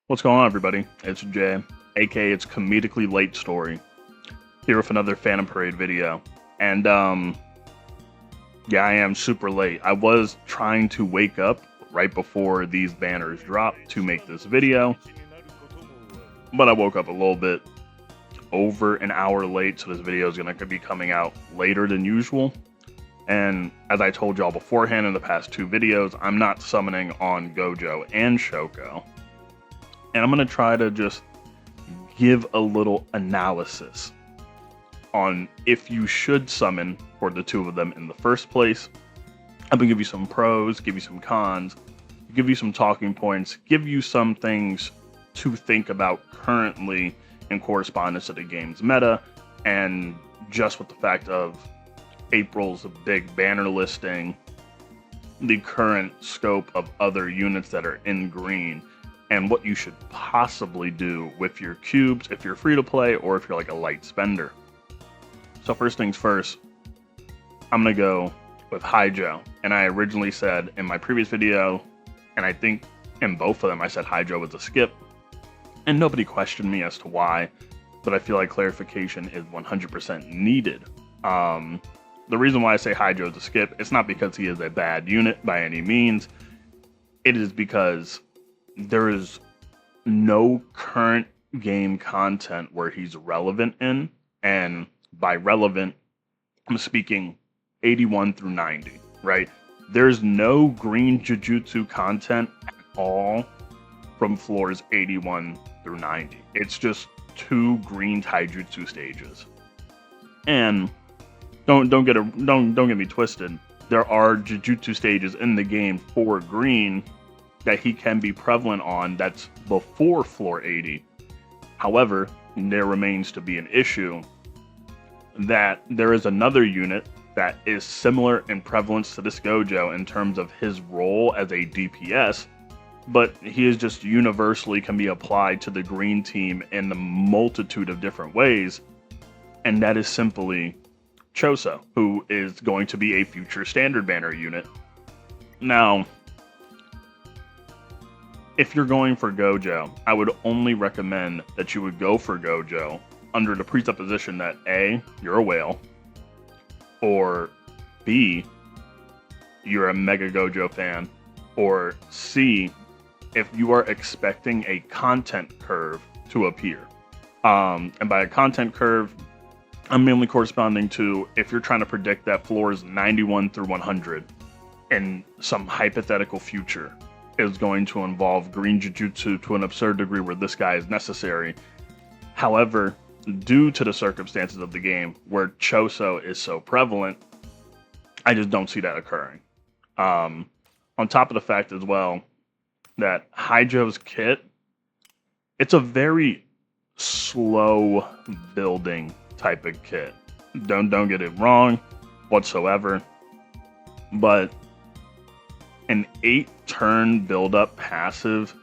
What's going on, everybody? It's Jay, aka it's Comedically Late Story, here with another Phantom Parade video. And yeah, I am super late. I was trying to wake up right before these banners dropped to make this video, but I woke up a little bit over an hour late, so this video is going to be coming out later than usual. And as I told y'all beforehand in the past two videos, I'm not summoning on GOJO and SHOKO. And I'm going to try to just give a little analysis on if you should summon for the two of them in the first place. I'm going to give you some pros, give you some cons, give you some talking points, give you some things to think about currently in correspondence to the game's meta, and just with the fact of April's big banner listing, the current scope of other units that are in green, and what you should possibly do with your cubes if you're free to play or if you're like a light spender. So first things first, I'm gonna go with Hydro. And I originally said in my previous video, and I think in both of them I said Hydro was a skip, and nobody questioned me as to why, but I feel like clarification is 100% needed. The reason why I say Hydro is a skip, it's not because he is a bad unit by any means. It is because there is no current game content where he's relevant in, and by relevant, I'm speaking 81 through 90, right? There's no green Jujutsu content at all from floors 81 through 90. It's just two green taijutsu stages. And don't get me twisted. There are Jujutsu stages in the game for green that he can be prevalent on that's before floor 80. However, there remains to be an issue that there is another unit that is similar in prevalence to this GOJO in terms of his role as a DPS, but he is just universally can be applied to the green team in a multitude of different ways, and that is simply Choso, who is going to be a future standard banner unit. Now, if you're going for GOJO, I would only recommend that you would go for GOJO under the presupposition that A, you're a whale, or B, you're a mega GOJO fan, or C, if you are expecting a content curve to appear. And by a content curve, I'm mainly corresponding to if you're trying to predict that floors 91 through 100 in some hypothetical future is going to involve green Jujutsu to an absurd degree where this guy is necessary. However, due to the circumstances of the game where Choso is so prevalent, I just don't see that occurring. On top of the fact as well that Hydro's kit, it's a very slow building type of kit. Don't get it wrong whatsoever, but an 8-turn build-up passive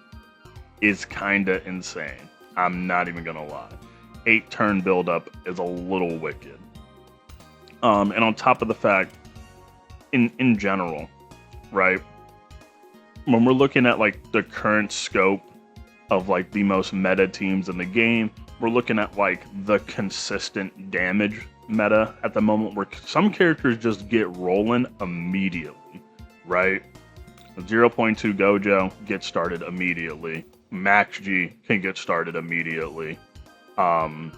is kinda insane. I'm not even gonna lie. 8-turn build-up is a little wicked. And on top of the fact, in general, right? When we're looking at like the current scope of like the most meta teams in the game, we're looking at like the consistent damage meta at the moment where some characters just get rolling immediately, right? 0.2 GOJO gets started immediately. Max G can get started immediately. Well,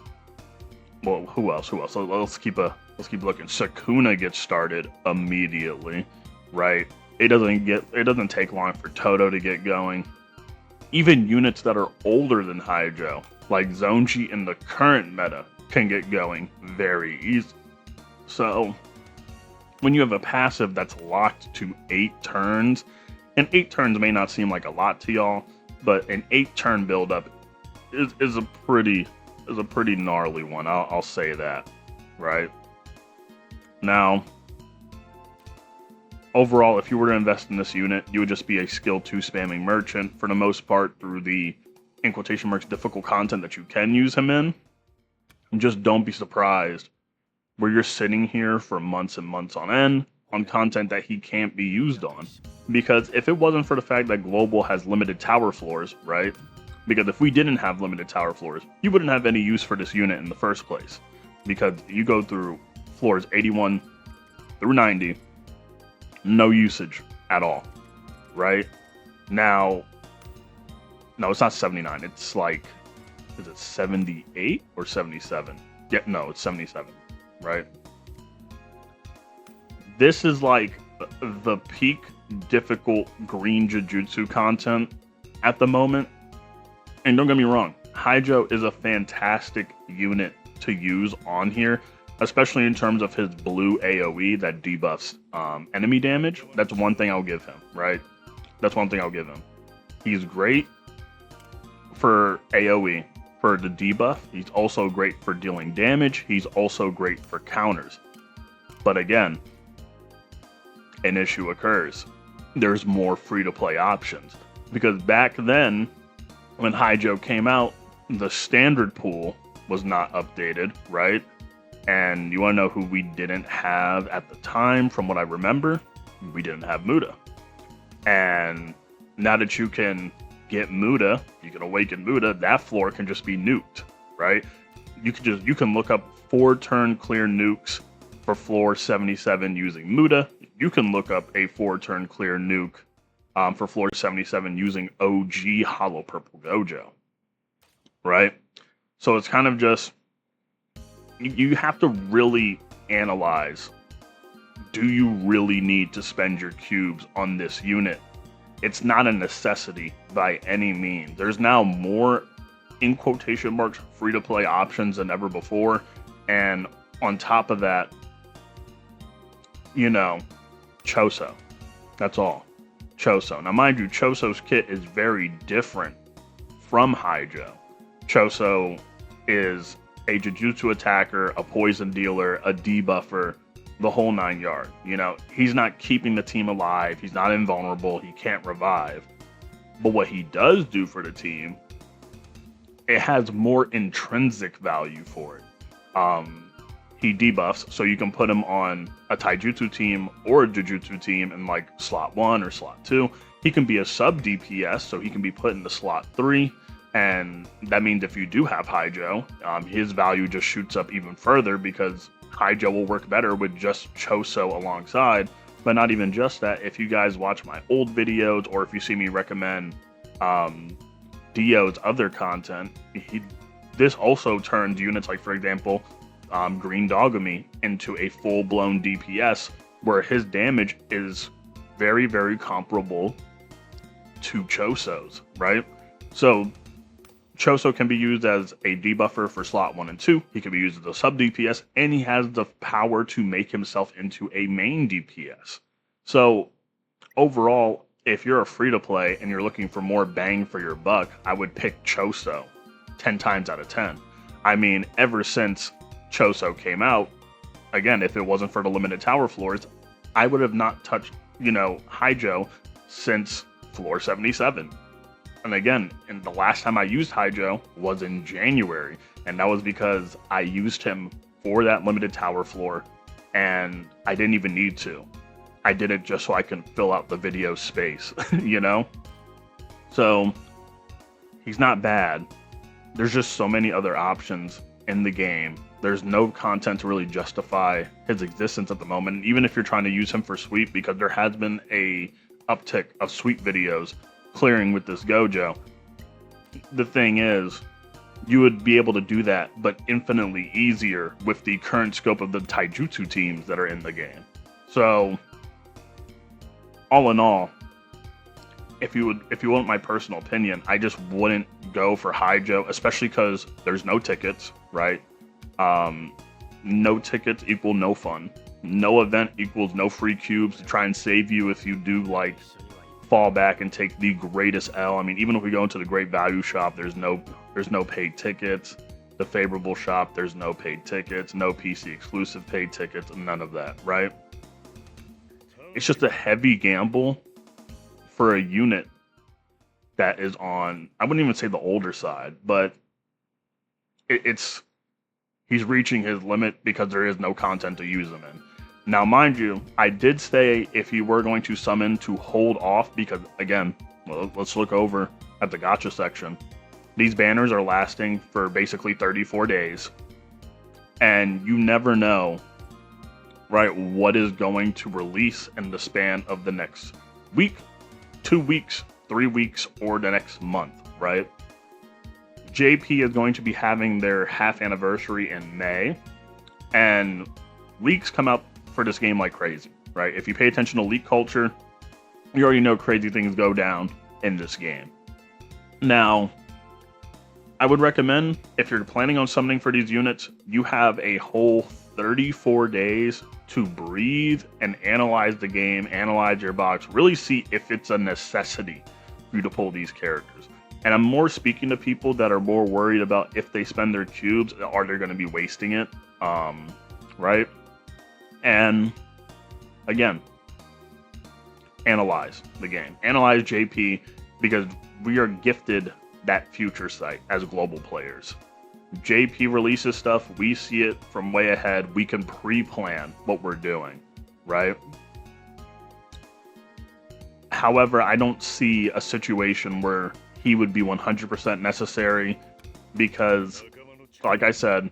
who else? So let's keep looking. Sukuna gets started immediately, right? It doesn't take long for Toto to get going. Even units that are older than Hydro, like Zonji in the current meta, can get going very easy. So when you have a passive that's locked to 8 turns, and 8 turns may not seem like a lot to y'all, but an 8-turn buildup is a pretty gnarly one. I'll say that, right? Now, overall, if you were to invest in this unit, you would just be a skill 2 spamming merchant for the most part through the, in quotation marks, difficult content that you can use him in. And just don't be surprised where you're sitting here for months and months on end on content that he can't be used on. Because if it wasn't for the fact that Global has limited tower floors, right? Because if we didn't have limited tower floors, you wouldn't have any use for this unit in the first place. Because you go through floors 81 through 90, no usage at all, right? Now, no, it's not 79. It's like, is it 78 or 77? Yeah, no, it's 77, right? This is like the peak difficult green Jujutsu content at the moment. And don't get me wrong, Haijo is a fantastic unit to use on here, especially in terms of his blue AoE that debuffs enemy damage. That's one thing I'll give him, right? That's one thing I'll give him. He's great for AoE, for the debuff. He's also great for dealing damage. He's also great for counters. But again, an issue occurs. There's more free-to-play options. Because back then, when Haijo came out, the standard pool was not updated, right? And you want to know who we didn't have at the time, from what I remember? We didn't have Muda. And now that you can get Muda, you can awaken Muda, that floor can just be nuked, right? You can look up 4-turn clear nukes for floor 77 using Muda. You can look up a 4-turn clear nuke for floor 77 using OG Hollow Purple Gojo, right? So it's kind of just, you have to really analyze, do you really need to spend your cubes on this unit? It's not a necessity by any means. There's now more, in quotation marks, free-to-play options than ever before. And on top of that, you know, Choso. That's all. Choso. Now, mind you, Choso's kit is very different from Haijo. Choso is a Jujutsu attacker, a poison dealer, a debuffer, the whole 9 yards. You know, he's not keeping the team alive. He's not invulnerable. He can't revive. But what he does do for the team, it has more intrinsic value for it. He debuffs, so you can put him on a Taijutsu team or a Jujutsu team in like slot 1 or slot 2. He can be a sub DPS, so he can be put into slot 3. And that means if you do have Haijo, his value just shoots up even further because Haijo will work better with just Choso alongside. But not even just that, if you guys watch my old videos or if you see me recommend Dio's other content, this also turns units like, for example, Green Dogami into a full-blown DPS where his damage is very, very comparable to Choso's, right? So Choso can be used as a debuffer for slot 1 and 2. He can be used as a sub DPS, and he has the power to make himself into a main DPS. So overall, if you're a free-to-play and you're looking for more bang for your buck, I would pick Choso 10 times out of 10. I mean, ever since Choso came out, again, if it wasn't for the limited tower floors, I would have not touched, you know, Haijo since floor 77. And again, and the last time I used Haijo was in January, and that was because I used him for that limited tower floor, and I didn't even need to. I did it just so I can fill out the video space, you know? So, he's not bad. There's just so many other options in the game. There's no content to really justify his existence at the moment, even if you're trying to use him for sweep, because there has been a uptick of sweep videos clearing with this Gojo. The thing is, you would be able to do that, but infinitely easier with the current scope of the Taijutsu teams that are in the game. So, all in all, if you want my personal opinion, I just wouldn't go for Haijo, especially because there's no tickets, right? No tickets equal no fun. No event equals no free cubes to try and save you if you do like fall back and take the greatest L. I mean, even if we go into the great value shop, there's no paid tickets. The favorable shop, there's no paid tickets, no PC exclusive paid tickets, none of that, right? It's just a heavy gamble for a unit that is on, I wouldn't even say the older side, but he's reaching his limit because there is no content to use him in. Now, mind you, I did say if you were going to summon to hold off, because again, well, let's look over at the gacha section. These banners are lasting for basically 34 days. And you never know, right, what is going to release in the span of the next week, 2 weeks, 3 weeks, or the next month, right? JP is going to be having their half anniversary in May, and leaks come out for this game like crazy, right? If you pay attention to leak culture, you already know crazy things go down in this game. Now, I would recommend, if you're planning on summoning for these units, you have a whole 34 days to breathe and analyze the game, analyze your box, really see if it's a necessity for you to pull these characters. And I'm more speaking to people that are more worried about if they spend their cubes, are they going to be wasting it, right? And again, analyze the game. Analyze JP, because we are gifted that future sight as global players. JP releases stuff, we see it from way ahead, we can pre-plan what we're doing, right? However, I don't see a situation where he would be 100% necessary, because, like I said,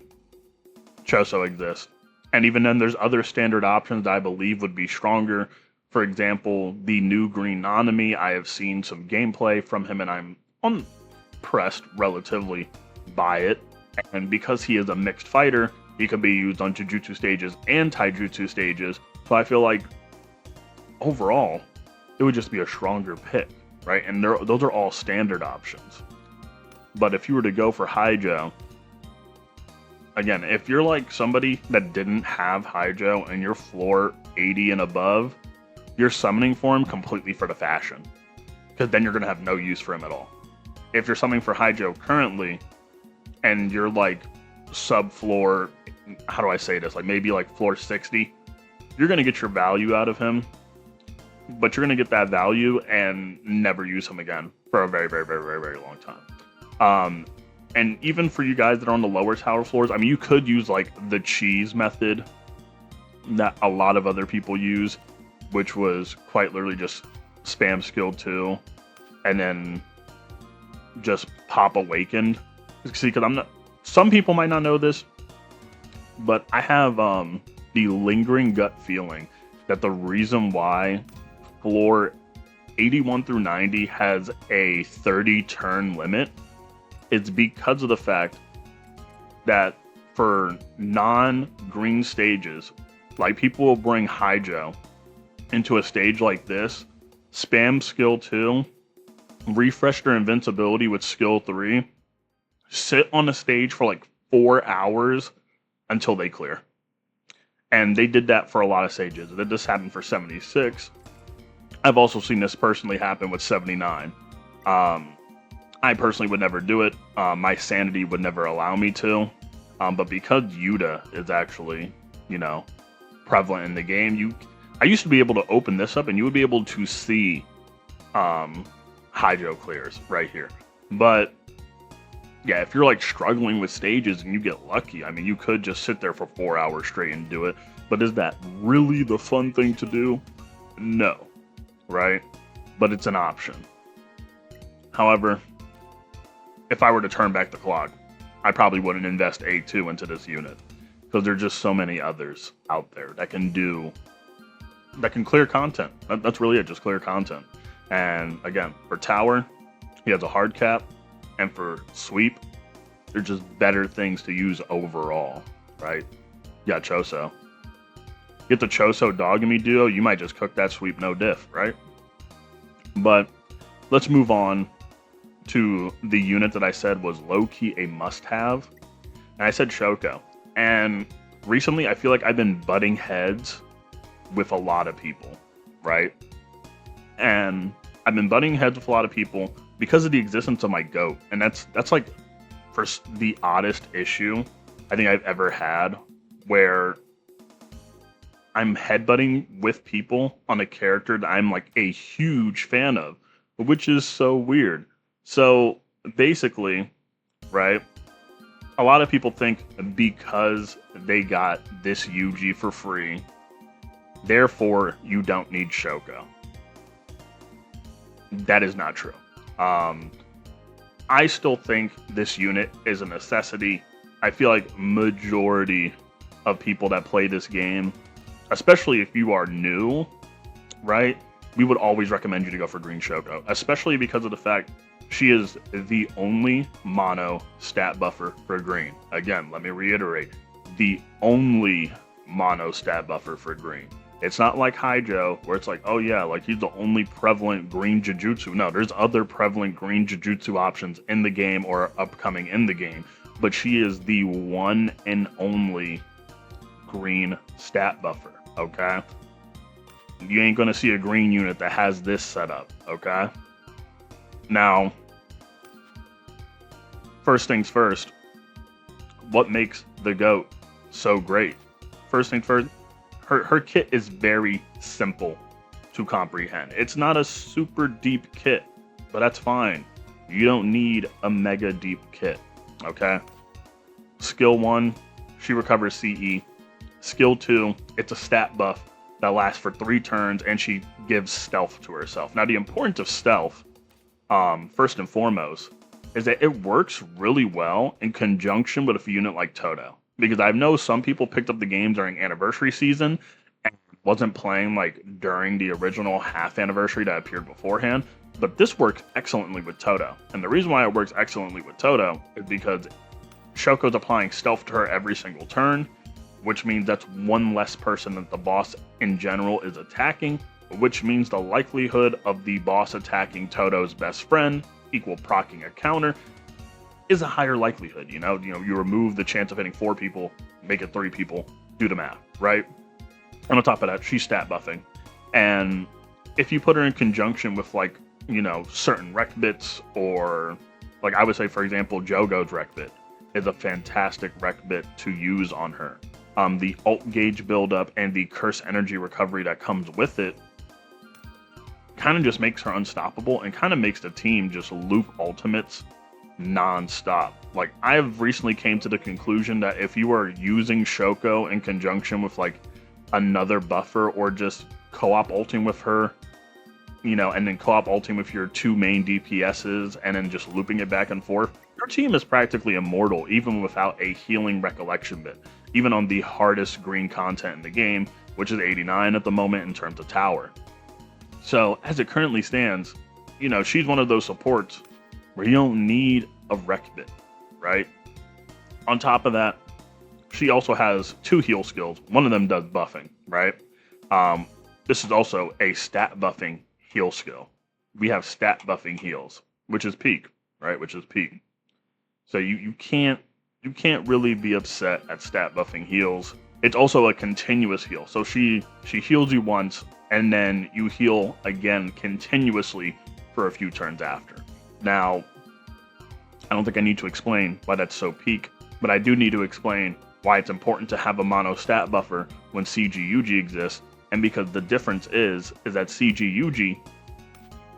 Choso exists. And even then, there's other standard options that I believe would be stronger. For example, the new Green Nanami, I have seen some gameplay from him, and I'm impressed relatively by it. And because he is a mixed fighter, he can be used on Jujutsu stages and Taijutsu stages. So I feel like, overall, it would just be a stronger pick, right? And those are all standard options. But if you were to go for Haijo, again, if you're like somebody that didn't have Haijo and you're floor 80 and above, you're summoning for him completely for the fashion, because then you're going to have no use for him at all. If you're summoning for Haijo currently, and you're like sub-floor, how do I say this? Like maybe like floor 60, you're going to get your value out of him, but you're going to get that value and never use him again for a very, very, very, very, very long time. And even for you guys that are on the lower tower floors, I mean, you could use like the cheese method that a lot of other people use, which was quite literally just spam skill 2 and then just pop awakened. See, because I'm not, some people might not know this, but I have the lingering gut feeling that the reason why floor 81 through 90 has a 30 turn limit is because of the fact that for non-green stages, like people will bring Haijo into a stage like this, spam skill 2, refresh their invincibility with skill 3, sit on the stage for like 4 hours until they clear. And they did that for a lot of stages. This happened for 76. I've also seen this personally happen with 79. I personally would never do it. My sanity would never allow me to. But because Yuta is actually, you know, prevalent in the game, I used to be able to open this up and you would be able to see Haijo clears right here. But yeah, if you're like struggling with stages and you get lucky, I mean, you could just sit there for 4 hours straight and do it. But is that really the fun thing to do? No, right? But it's an option. However, if I were to turn back the clock, I probably wouldn't invest A2 into this unit, because there's just so many others out there that can clear content. That's really it, just clear content. And again, for tower, he has a hard cap. And for sweep, they're just better things to use overall, right? Yeah, Choso. Get the Choso Dogami duo, you might just cook that sweep no diff, right? But let's move on to the unit that I said was low-key a must-have. And I said Shoko. And recently, I feel like I've been butting heads with a lot of people, right? And I've been butting heads with a lot of people because of the existence of my GOAT. And that's like for the oddest issue I think I've ever had, where I'm headbutting with people on a character that I'm like a huge fan of, which is so weird. So basically, right, a lot of people think because they got this Yuji for free, therefore you don't need Shoko. That is not true. I still think this unit is a necessity. I feel like majority of people that play this game, especially if you are new, right? We would always recommend you to go for Green Shoko, especially because of the fact she is the only mono stat buffer for green. Again, let me reiterate, the only mono stat buffer for green. It's not like Haijo, where it's like, oh yeah, like he's the only prevalent green Jujutsu. No, there's other prevalent green Jujutsu options in the game or upcoming in the game, but she is the one and only green stat buffer, okay? You ain't gonna see a green unit that has this setup, okay? Now, first things first, what makes the GOAT so great? First things first, her kit is very simple to comprehend. It's not a super deep kit, but that's fine. You don't need a mega deep kit, okay? Skill 1, she recovers CE. Skill 2, it's a stat buff that lasts for 3 turns, and she gives stealth to herself. Now, the importance of stealth, first and foremost, is that it works really well in conjunction with a unit like Toto. Because I know some people picked up the game during anniversary season and wasn't playing like during the original half anniversary that appeared beforehand, but this works excellently with Toto. And the reason why it works excellently with Toto is because Shoko's applying stealth to her every single turn, which means that's one less person that the boss in general is attacking, which means the likelihood of the boss attacking Toto's best friend, equal proccing a counter, is a higher likelihood. You you remove the chance of hitting 4 people, make it 3 people, do the math, right? And on top of that, she's stat buffing. And if you put her in conjunction with like, certain rec bits, or like I would say, for example, Jogo's rec bit is a fantastic rec bit to use on her. The alt gauge buildup and the curse energy recovery that comes with it kind of just makes her unstoppable and kind of makes the team just loop ultimates non-stop. Like, I've recently came to the conclusion that if you are using Shoko in conjunction with like another buffer, or just co-op ulting with her, and then co-op ulting with your 2 main DPSs and then just looping it back and forth, your team is practically immortal even without a healing recollection bit, even on the hardest green content in the game, which is 89 at the moment in terms of tower. So as it currently stands, she's one of those supports where you don't need a rec bit, right? On top of that, she also has 2 heal skills. One of them does buffing, right? This is also a stat buffing heal skill. We have stat buffing heals, which is peak, right? Which is peak. So you can't really be upset at stat buffing heals. It's also a continuous heal. So she heals you once, and then you heal again continuously for a few turns after. Now, I don't think I need to explain why that's so peak, but I do need to explain why it's important to have a mono stat buffer when CGUG exists, and because the difference is that CGUG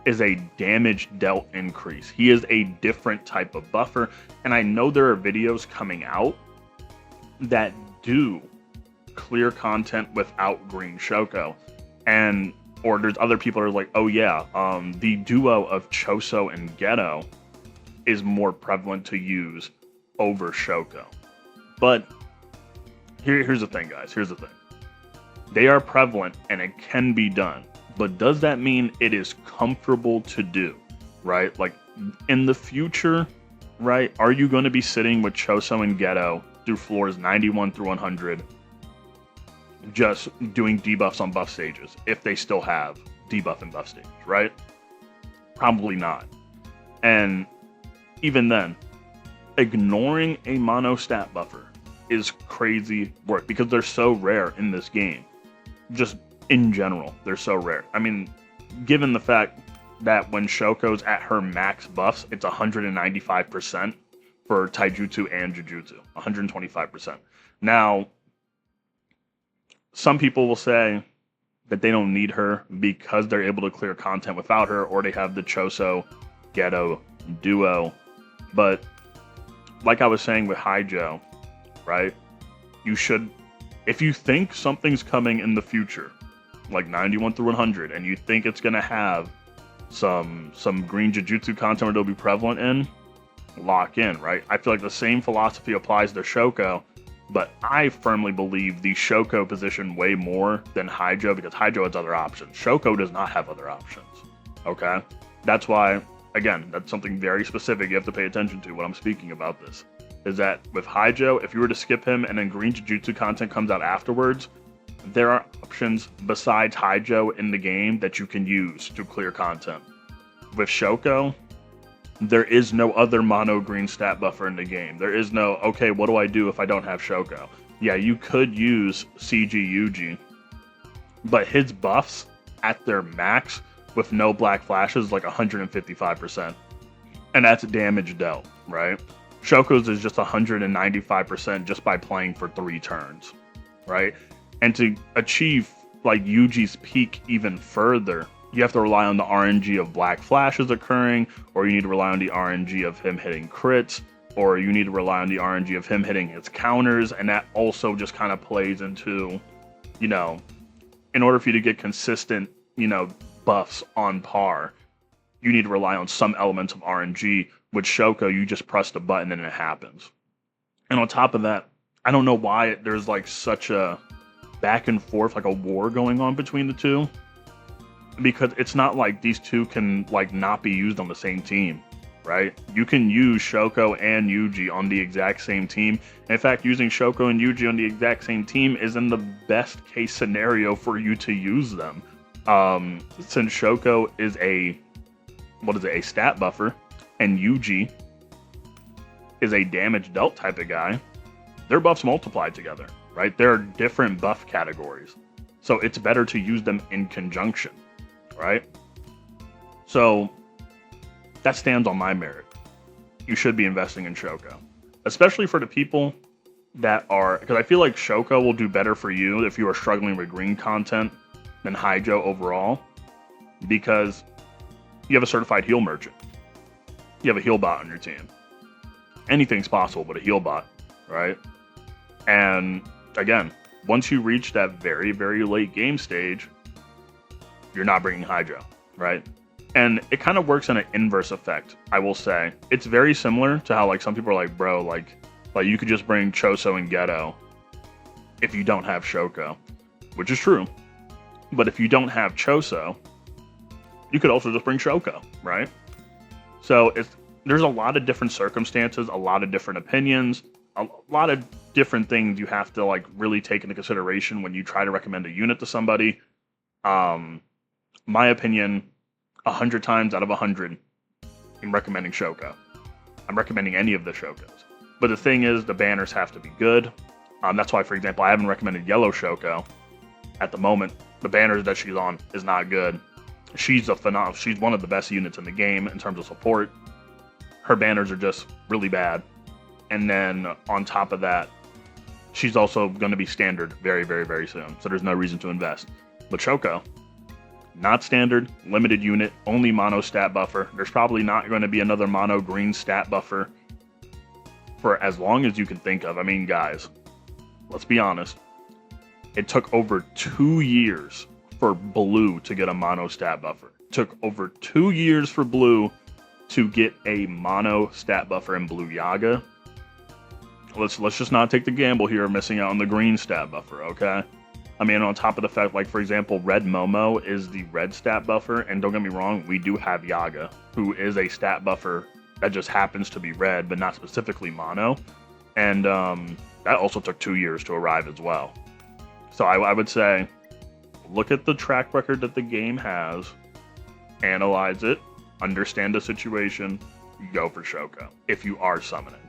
is a damage dealt increase. He is a different type of buffer, and I know there are videos coming out that do clear content without Green Shoko, or there's other people that are like, oh yeah, the duo of Choso and Geto is more prevalent to use over Shoko. But here's the thing, guys. Here's the thing. They are prevalent and it can be done. But does that mean it is comfortable to do, right? Like in the future, right? Are you going to be sitting with Choso and Geto through floors 91 through 100, just doing debuffs on buff stages, if they still have debuff and buff stages, right? Probably not. And even then, ignoring a mono stat buffer is crazy work because they're so rare in this game. Just in general, they're so rare. I mean, given the fact that when Shoko's at her max buffs, it's 195% for Taijutsu and Jujutsu, 125%. Now, some people will say that they don't need her because they're able to clear content without her, or they have the Choso Geto duo. But like I was saying with Haijo, right? You should, if you think something's coming in the future, like 91 through 100, and you think it's going to have some green Jujutsu content where they'll be prevalent in, lock in, right? I feel like the same philosophy applies to Shoko, but I firmly believe the Shoko position way more than Hydro, because Hydro has other options. Shoko does not have other options, okay? That's why, again, that's something very specific you have to pay attention to when I'm speaking about this, is that with Hydro, if you were to skip him and then Green Jujutsu content comes out afterwards, there are options besides Hydro in the game that you can use to clear content. With Shoko, there is no other mono green stat buffer in the game. There is no, okay, what do I do if I don't have Shoko? Yeah, you could use CG Yuji, but his buffs at their max with no black flashes like 155%. And that's damage dealt, right? Shoko's is just 195% just by playing for 3 turns, right? And to achieve like Yuji's peak even further, you have to rely on the RNG of black flashes occurring, or you need to rely on the RNG of him hitting crits, or you need to rely on the RNG of him hitting his counters, and that also just kind of plays into, you know, in order for you to get consistent, you know, buffs on par, you need to rely on some elements of RNG. With Shoko, you just press the button and it happens. And on top of that, I don't know why there's like such a back and forth, like a war going on between the two, because it's not like these two can like not be used on the same team, right? You can use Shoko and Yuji on the exact same team. In fact, using Shoko and Yuji on the exact same team is in the best case scenario for you to use them. Since Shoko is a stat buffer, and Yuji is a damage dealt type of guy, their buffs multiply together, right? There are different buff categories, so it's better to use them in conjunction, right? So that stands on my merit. You should be investing in Shoko, especially for the people that are, because I feel like Shoko will do better for you if you are struggling with green content than Hydro overall, because you have a certified heal merchant. You have a heal bot on your team. Anything's possible but a heal bot, right? And again, once you reach that very, very late game stage, you're not bringing Hydro, right? And it kind of works in an inverse effect, I will say. It's very similar to how like some people are like, bro, like you could just bring Choso and Geto if you don't have Shoko, which is true. But if you don't have Choso, you could also just bring Shoko, right? So there's a lot of different circumstances, a lot of different opinions, a lot of different things you have to like really take into consideration when you try to recommend a unit to somebody. My opinion, 100 times out of 100, I'm recommending Shoko. I'm recommending any of the Shokos. But the thing is, the banners have to be good. That's why, for example, I haven't recommended Yellow Shoko. At the moment, the banners that she's on is not good. She's she's one of the best units in the game in terms of support. Her banners are just really bad. And then on top of that, she's also going to be standard very, very, very soon. So there's no reason to invest. But Shoko, not standard, limited unit, only mono stat buffer. There's probably not going to be another mono green stat buffer for as long as you can think of. I mean, guys, let's be honest. It took over 2 years for Blue to get a mono stat buffer. It took over 2 years for Blue to get a mono stat buffer in Blue Yaga. Let's just not take the gamble here of missing out on the green stat buffer, okay? I mean, on top of the fact, like, for example, Red Momo is the red stat buffer, and don't get me wrong, we do have Yaga, who is a stat buffer that just happens to be red, but not specifically mono, and that also took 2 years to arrive as well. So I would say, look at the track record that the game has, analyze it, understand the situation, go for Shoko, if you are summoning,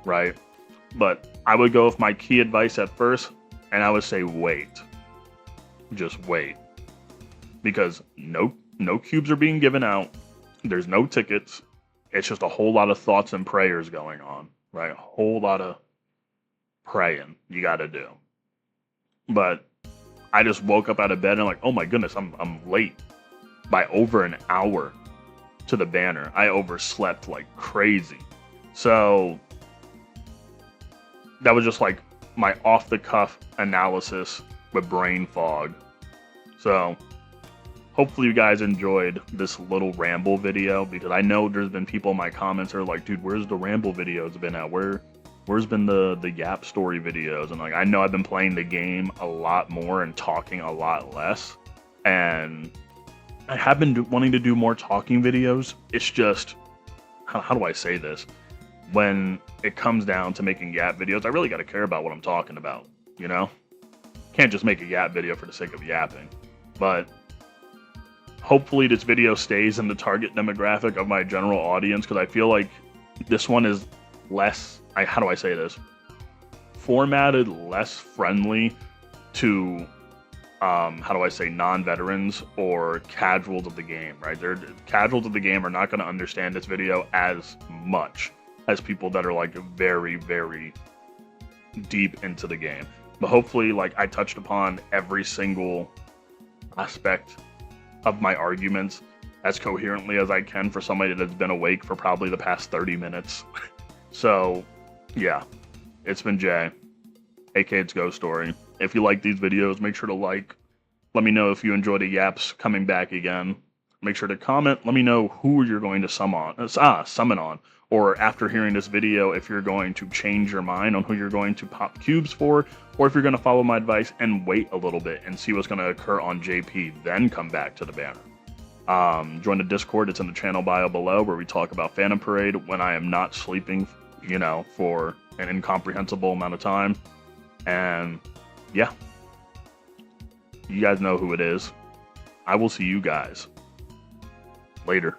right? But I would go with my key advice at first, and I would say wait. Just wait. Because no cubes are being given out. There's no tickets. It's just a whole lot of thoughts and prayers going on, right? A whole lot of praying you got to do. But I just woke up out of bed and like, oh my goodness, I'm late by over an hour to the banner. I overslept like crazy. So that was just like my off the cuff analysis with brain fog. So hopefully you guys enjoyed this little ramble video, because I know there's been people in my comments that are like, dude, where's the ramble videos been at? Where's been the Yap story videos? And like, I know I've been playing the game a lot more and talking a lot less, and I have been wanting to do more talking videos. It's just, how do I say this? When it comes down to making Yap videos, I really got to care about what I'm talking about, you know? Can't just make a Yap video for the sake of yapping. But hopefully this video stays in the target demographic of my general audience, because I feel like this one is less, how do I say this? Formatted less friendly to, how do I say, non-veterans or casuals of the game, right? Casuals of the game are not going to understand this video as much as people that are like very, very deep into the game. But hopefully, like, I touched upon every single aspect of my arguments as coherently as I can for somebody that's been awake for probably the past 30 minutes. So, yeah, it's been Jay, aka It's Ghost Story. If you like these videos, make sure to like. Let me know if you enjoy the yaps coming back again. Make sure to comment. Let me know who you're going to summon on. Or after hearing this video, if you're going to change your mind on who you're going to pop cubes for, or if you're going to follow my advice and wait a little bit and see what's going to occur on JP, then come back to the banner. Join the Discord. It's in the channel bio below, where we talk about Phantom Parade when I am not sleeping, you know, for an incomprehensible amount of time. And yeah, you guys know who it is. I will see you guys later.